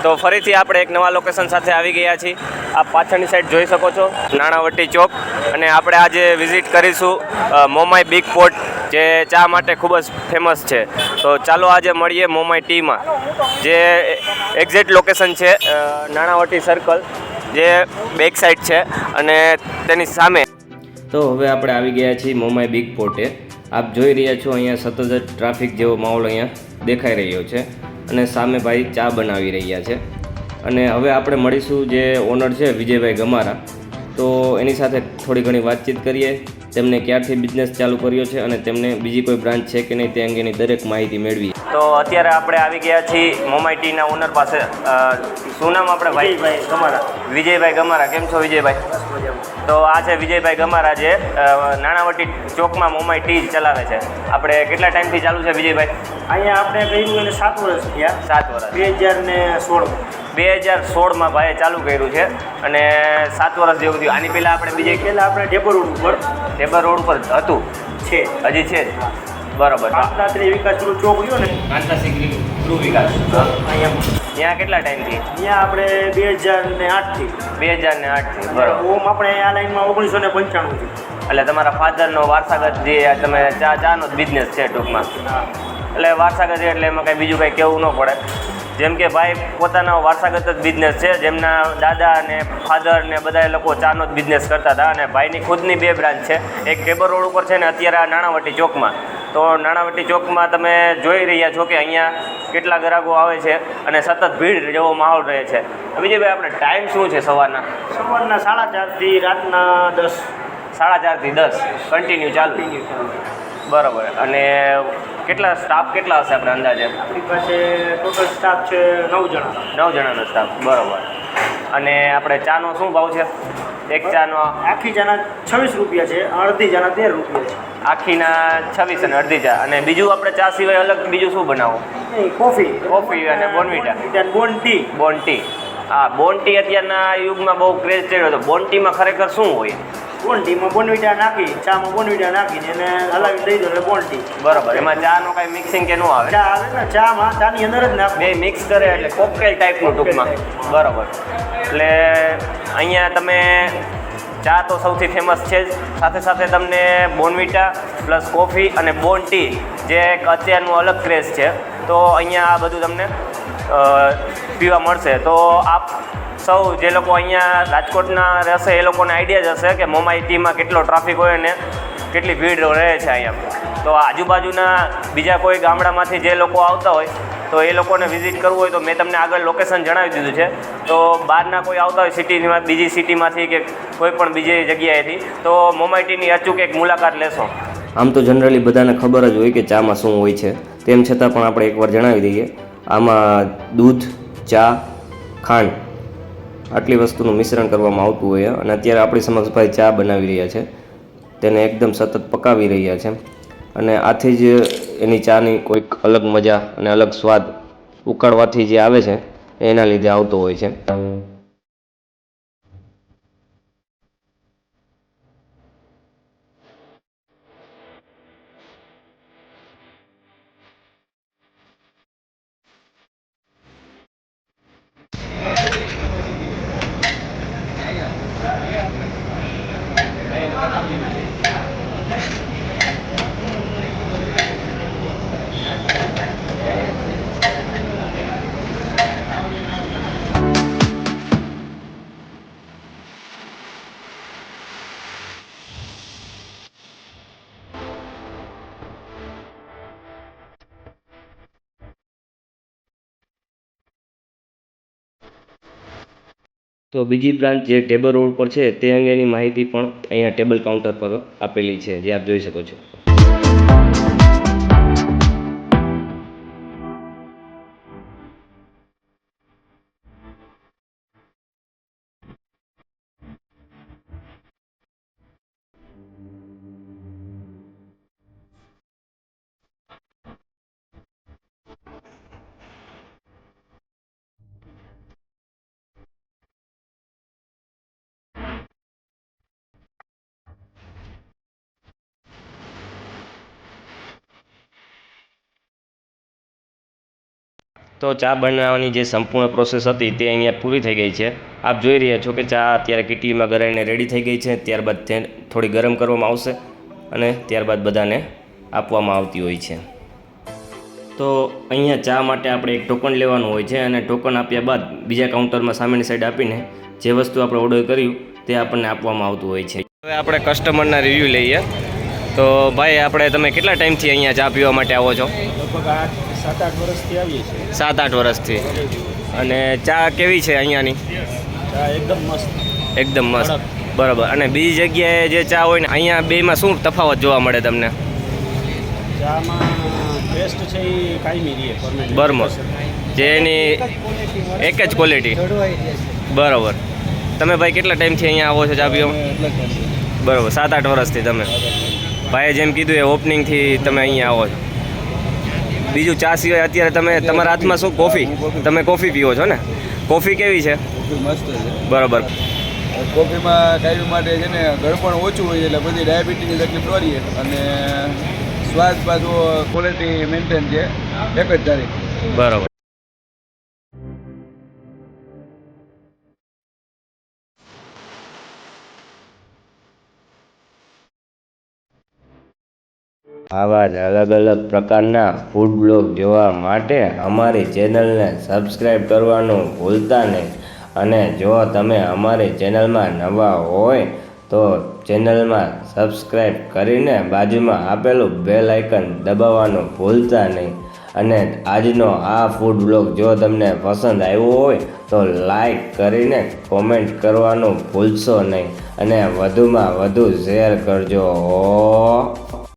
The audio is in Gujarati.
તો ફરીથી આપણે એક નવા લોકેશન સાથે આવી ગયા છીએ. આપ પાછળની સાઈડ જોઈ શકો છો નાણાવટી ચોક, અને આપણે આજે વિઝિટ કરીશું મોમાઈ બિગ પોટ, જે ચા માટે ખૂબ જ ફેમસ છે. તો ચાલો આજે મળીએ મોમાઈ ટીમાં, જે એક્ઝેક્ટ લોકેશન છે નાણાવટી સર્કલ, જે બેક સાઈડ છે અને તેની સામે. તો હવે આપણે આવી ગયા છીએ મોમાઈ બિગ પોટે. આપ જોઈ રહ્યા છો અહીંયા સતત જ ટ્રાફિક જેવો માહોલ અહીંયા દેખાઈ રહ્યો છે, અને સામે ભાઈ ચા બનાવી રહ્યા છે. અને હવે આપણે મળીશું જે ઓનર છે વિજયભાઈ ગમારા, તો એની સાથે થોડી ઘણી વાતચીત કરીએ. તેમને ક્યારથી બિઝનેસ ચાલુ કર્યો છે અને તેમને બીજી કોઈ બ્રાન્ચ છે કે નહીં તે અંગેની દરેક માહિતી મેળવી. તો અત્યારે આપણે આવી ગયા છીએ મોમાઈ ટીના ઓનર પાસે. શું નામ આપણે? વિજયભાઈ ગમારા. વિજયભાઈ ગમારા. કેમ છો વિજયભાઈ? તો આ છે વિજયભાઈ ગમારા, જે નાણાવટી ચોકમાં મોમાઈ ટી ચલાવે છે. આપણે કેટલા ટાઈમથી ચાલુ છે વિજયભાઈ? અહીંયા આપણે કર્યું એને 7 વર્ષ થયા. 7 વર્ષ. 2016. 2016માં ભાઈએ ચાલુ કર્યું છે અને 7 વર્ષ જેવું થયું. આની પહેલાં આપણે બીજે પહેલાં આપણે ઢેબર રોડ ઉપર હતું છે, હજી છે જ. બરોબર. કાંતાશ્રી વિકાસ પેલું ચોક રહ્યો ને, કાંતાશ્રી ગૃહ વિકાસ અહીંયા ત્યાં કેટલા ટાઈમથી? અહીંયા આપણે 2008થી. 2008થી. બરોબર. ઓમ આપણે આ લાઈનમાં 1995થી. એટલે તમારા ફાધરનો વારસાગત જે તમે ચાનો જ બિઝનેસ છે ટૂંકમાં. એટલે વારસાગત એટલે એમાં કંઈ બીજું કંઈ કહેવું ન પડે. જેમ કે ભાઈ પોતાનો વારસાગત જ બિઝનેસ છે, જેમના દાદા અને ફાધર ને બધા લોકો ચાનો જ બિઝનેસ કરતા હતા. અને ભાઈની ખુદની 2 બ્રાન્ચ છે, એક ઢેબર રોડ ઉપર છે ને અત્યારે આ નાણાવટી ચોકમાં. તો નાણાવટી ચોકમાં તમે જોઈ રહ્યા છો કે અહીંયા કેટલા ગ્રાહકો આવે છે અને સતત ભીડ જેવો માહોલ રહે છે. વિજયભાઈ, આપણે ટાઈમ શું છે સવારના? સવારના 4:30થી રાતના 10. 4:30થી 10 કન્ટિન્યુ ચાલુ. બરાબર. અને સ્ટાફ કેટલા હશે આપણે અંદાજે? આપણી પાસે ટોટલ સ્ટાફ છે 9 જણા. 9 જણાનો સ્ટાફ. બરાબર. અને આપણે ચાનો શું ભાવ છે? એક ચાનો આખી ચાના 26 રૂપિયા છે, અડધી ચાના 13 રૂપિયા છે. આખીના 26 અને અડધી ચા. અને બીજું આપણે ચા સિવાય અલગ બીજું શું બનાવો? કોફી અને બોર્નવિટા. બોર્ન ટી. હા, બોર્ન ટી અત્યારના યુગમાં બહુ ક્રેઝ ચડ્યો હતો. બોર્ન ટીમાં ખરેખર શું હોય? બોર્ન ટીમાં બોર્નવિટા નાખી, ચામાં બોર્નવિટા નાખીને એને હલાવીને દઈ દો એટલે બોર્ન ટી. બરાબર. એમાં ચાનો કાંઈ મિક્સિંગ કે ન આવે? ચા આવે ને, ચાની અંદર જ નાખે. બે મિક્સ કરે એટલે કોકટેલ ટાઈપનું ટૂંકમાં. બરાબર. એટલે અહીંયા તમે ચા તો સૌથી ફેમસ છે જ, સાથે સાથે તમને બોર્નવિટા પ્લસ કોફી અને બોર્ન ટી, જે એક અત્યારનું અલગ ક્રેઝ છે. તો અહીંયા આ બધું તમને પીવા મળશે. તો આપ સૌ જે લોકો અહીંયા રાજકોટના રહેશે એ લોકોને આઈડિયા જ હશે કે મોમાઈ ટીમાં કેટલો ટ્રાફિક હોય અને કેટલી ભીડ રહે છે અહીંયા. તો આજુબાજુના બીજા કોઈ ગામડામાંથી જે લોકો આવતા હોય તો એ લોકોને વિઝિટ કરવું હોય તો મેં તમને આગળ લોકેશન જણાવી દીધું છે. તો બહારના કોઈ આવતા હોય સિટીમાં, બીજી સિટીમાંથી કે કોઈ પણ બીજી જગ્યાએથી, તો મોમાઈ ટીની અચૂક એક મુલાકાત લેશો. આમ તો જનરલી બધાને ખબર જ હોય કે ચામાં શું હોય છે, તેમ છતાં પણ આપણે એકવાર જણાવી દઈએ. આમાં દૂધ, ચા, ખાંડ આટલી વસ્તુનું મિશ્રણ કરવામાં આવતું હોય. અને અત્યારે આપણી સમક્ષ ભાઈ ચા બનાવી રહ્યા છે, તેને એકદમ સતત પકાવી રહ્યા છે. અને આથી જ એની ચાની કોઈક અલગ મજા અને અલગ સ્વાદ ઉકાળવાથી જે આવે છે એના લીધે આવતો હોય છે. તો બીજી બ્રાન્ચ જે ટેબલ રોડ પર છે તે અંગેની માહિતી પણ અહીંયા ટેબલ કાઉન્ટર પર આપેલી છે, જે આપ જોઈ શકો છો. તો ચા બનાવવાની જે સંપૂર્ણ પ્રોસેસ હતી તે અહીંયા પૂરી થઈ ગઈ છે. આપ જોઈ રહ્યા છો કે ચા અત્યારે કીટલીમાં ગરાઈને રેડી થઈ ગઈ છે. ત્યારબાદ થોડી ગરમ કરવામાં આવશે અને ત્યારબાદ બધાને આપવામાં આવતી હોય છે. તો અહીંયા ચા માટે આપણે એક ટોકન લેવાનું હોય છે અને ટોકન આપ્યા બાદ બીજા કાઉન્ટરમાં સામેની સાઈડ આપીને જે વસ્તુ આપણે ઓર્ડર કર્યું તે આપણને આપવામાં આવતું હોય છે. હવે આપણે કસ્ટમરના રિવ્યૂ લઈએ. તો ભાઈ આપણે તમે કેટલા ટાઈમથી અહીંયા ચા પીવા માટે આવો છો? લગભગ 7-8 વર્ષથી આવીએ છીએ. 7-8 વર્ષથી. અને ચા કેવી છે અહીંયાની? ચા એકદમ મસ્ત. એકદમ મસ્ત. બરાબર. અને બીજી જગ્યાએ જે ચા હોય ને અહીંયા બેમાં શું તફાવત જોવા મળે તમને? ચામાં ટેસ્ટ છે એ કાયમી રહે પરમેનન્ટ. બરાબર. જે એની એક જ ક્વોલિટી. બરાબર. તમે ભાઈ કેટલા ટાઈમથી અહીંયા આવો છો ચા પીવા? બરાબર. 7-8 વર્ષથી તમે. ભાઈએ જેમ કીધું એ ઓપનિંગથી તમે અહીંયા આવો છો. બીજું ચા સિવાય અત્યારે તમે તમારા હાથમાં શું? કોફી. તમે કોફી પીવો છો ને? કોફી કેવી છે? મસ્ત છે. બરાબર. કોફીમાં કાયમી માટે છે ને ગળપણ ઓછું હોય એટલે બધી ડાયાબિટીસની તકલીફ ન રહે અને સ્વાદ પાછો ક્વોલિટી મેન્ટેન છે એક જ તારીખ. બરાબર. આવા જ અલગ અલગ પ્રકારના ફૂડ બ્લોગ જોવા માટે અમારી ચેનલને સબસ્ક્રાઈબ કરવાનું ભૂલતા નહીં. અને જો તમે અમારી ચેનલમાં નવા હોય તો ચેનલમાં સબસ્ક્રાઈબ કરીને બાજુમાં આપેલું બેલ આઇકન દબાવવાનું ભૂલતા નહીં. અને આજનો આ ફૂડ બ્લોગ જો તમને પસંદ આવ્યો હોય તો લાઈક કરીને કોમેન્ટ કરવાનું ભૂલશો નહીં અને વધુમાં વધુ શેર કરજો.